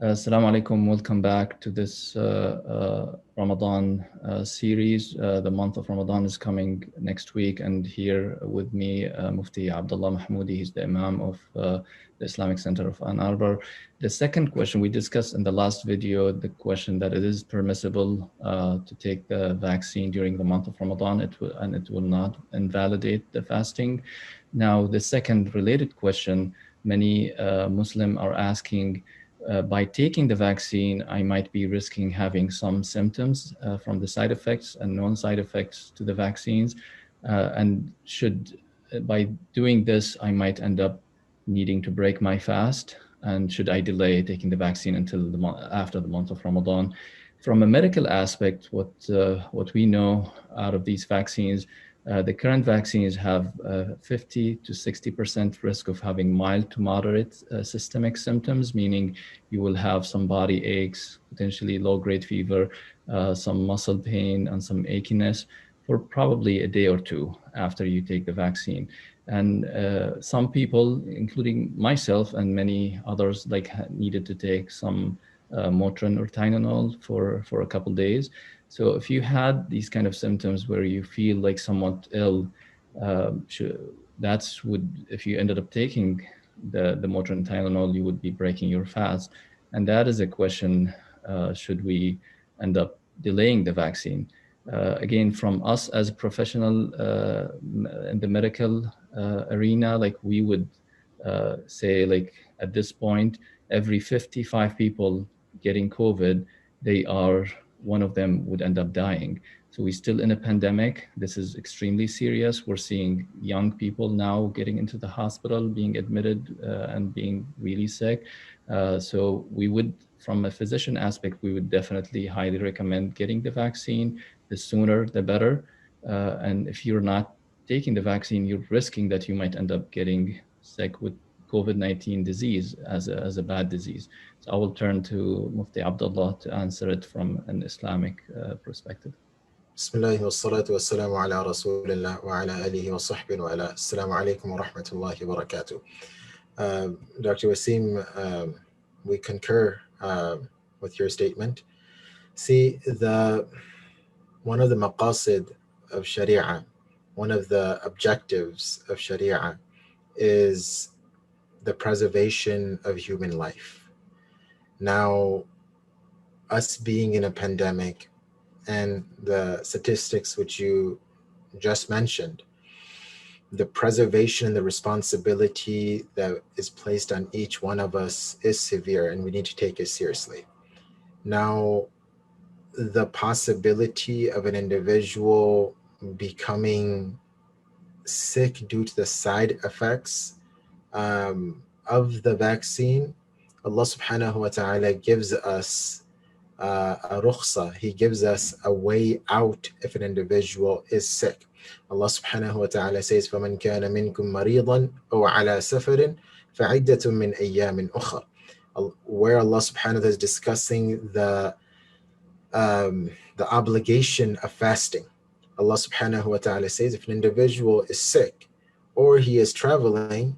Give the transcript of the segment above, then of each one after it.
Assalamu alaikum. Welcome back to this Ramadan series. The month of Ramadan is coming next week, and here with me, Mufti Abdullah Mahmoudi. He's the Imam of the Islamic Center of Ann Arbor. The second question we discussed in the last video, the question that it is permissible to take the vaccine during the month of Ramadan, and it will not invalidate the fasting. Now, the second related question, many Muslims are asking, by taking the vaccine, I might be risking having some symptoms from the side effects and non-side effects to the vaccines. And by doing this, I might end up needing to break my fast. And should I delay taking the vaccine until after the month of Ramadan? From a medical aspect, what we know out of these vaccines, the current vaccines have 50 to 60% risk of having mild to moderate systemic symptoms, meaning you will have some body aches, potentially low-grade fever, some muscle pain, and some achiness for probably a day or two after you take the vaccine. And some people, including myself and many others, needed to take some Motrin or Tylenol for a couple days. So if you had these kind of symptoms where you feel like somewhat ill, if you ended up taking the Motrin and Tylenol, you would be breaking your fast. And that is a question, should we end up delaying the vaccine? Again, from us as a professional in the medical arena, we would say, at this point, every 55 people getting COVID, one of them would end up dying. So we're still in a pandemic. This is extremely serious. We're seeing young people now getting into the hospital, being admitted and being really sick. So we would, from a physician aspect, we would definitely highly recommend getting the vaccine. The sooner, the better. And if you're not taking the vaccine, you're risking that you might end up getting sick with COVID-19 disease as a bad disease. So I will turn to Mufti Abdullah to answer it from an Islamic perspective. Bismillah wa salatu wa salamu ala rasulillah wa ala alihi wa sahbihi wa ala. Assalamu alaikum wa rahmatullahi wa barakatuh. Dr. Waseem, we concur with your statement. See, one of the maqasid of Sharia, one of the objectives of Sharia is the preservation of human life. Now, us being in a pandemic and the statistics which you just mentioned, the preservation and the responsibility that is placed on each one of us is severe, and we need to take it seriously. Now, the possibility of an individual becoming sick due to the side effects of the vaccine, Allah subhanahu wa ta'ala gives us a rukhsa. He gives us a way out if an individual is sick. Allah subhanahu wa ta'ala says, فَمَنْ كَانَ مِنْكُمْ مَرِيضًا أَوْ عَلَى سَفَرٍ فَعِدَّةٌ مِّنْ أَيَّامٍ أُخَرٍ. Where Allah subhanahu wa ta'ala is discussing the obligation of fasting. Allah subhanahu wa ta'ala says, if an individual is sick or he is traveling,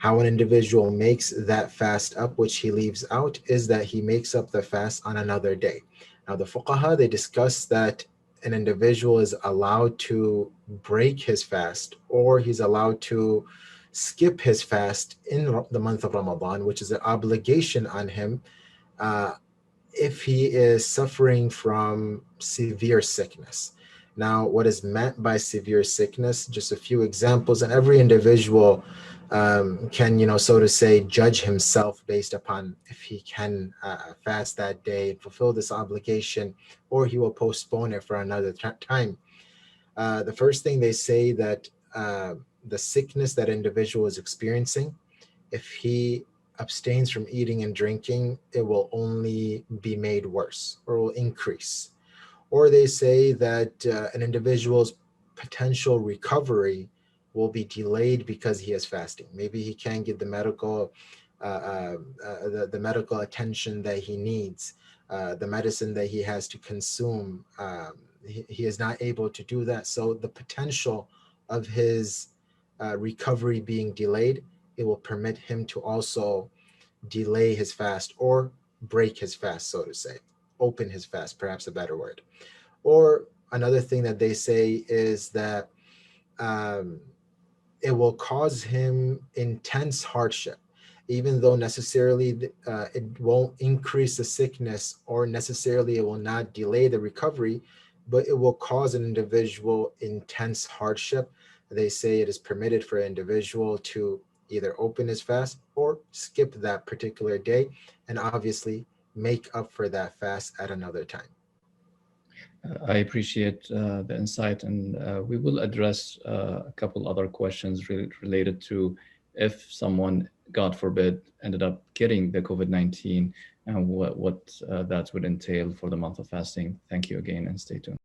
how an individual makes that fast up, which he leaves out, is that he makes up the fast on another day. Now the fuqaha, they discuss that an individual is allowed to break his fast, or he's allowed to skip his fast in the month of Ramadan, which is an obligation on him if he is suffering from severe sickness. Now, what is meant by severe sickness? Just a few examples, and every individual can, so to say, judge himself based upon if he can fast that day and fulfill this obligation, or he will postpone it for another time. The first thing they say that the sickness that individual is experiencing, if he abstains from eating and drinking, it will only be made worse or will increase. Or they say that an individual's potential recovery will be delayed because he is fasting. Maybe he can't get the medical medical attention that he needs, the medicine that he has to consume. He is not able to do that. So the potential of his recovery being delayed, it will permit him to also delay his fast, or break his fast, so to say, open his fast, perhaps a better word. Or another thing that they say is that it will cause him intense hardship, even though necessarily it won't increase the sickness, or necessarily it will not delay the recovery, but it will cause an individual intense hardship. They say it is permitted for an individual to either open his fast or skip that particular day, and obviously make up for that fast at another time. I appreciate the insight, and we will address a couple other questions related to if someone, God forbid, ended up getting the COVID-19 and what that would entail for the month of fasting. Thank you again, and stay tuned.